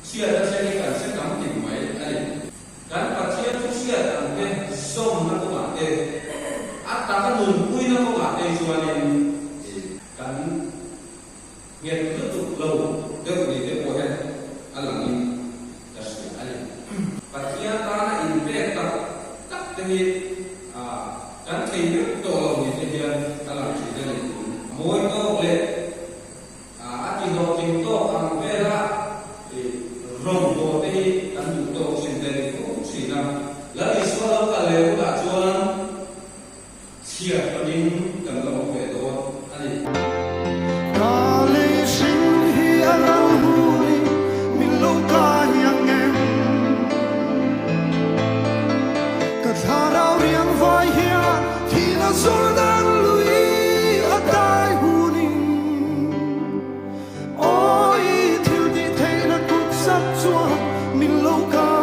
sia ta se ni kan se kam ti mai ani kan pathian tu sia ta ke som na ko ma te atta ka nun pui na ko ma te chuanin kan nghiệt tiếp tục lâu tiếp tục đi tiếp qua hết anh làm gì là sự anh và khi ta đã in về tập tập thì cái thì nước tổ lòng như thế kia ta làm gì đây mỗi câu lệ chỉ đồ chính tổ ăn về ra thì rồng tổ thì ăn đủ tổ xin đến cũng chỉ là lấy số đó cả lệ của đã cho chia cho đến cần lòng về tổ anh Jordan lui atai hunin oi thil ti theina kut sap chuan min lo ka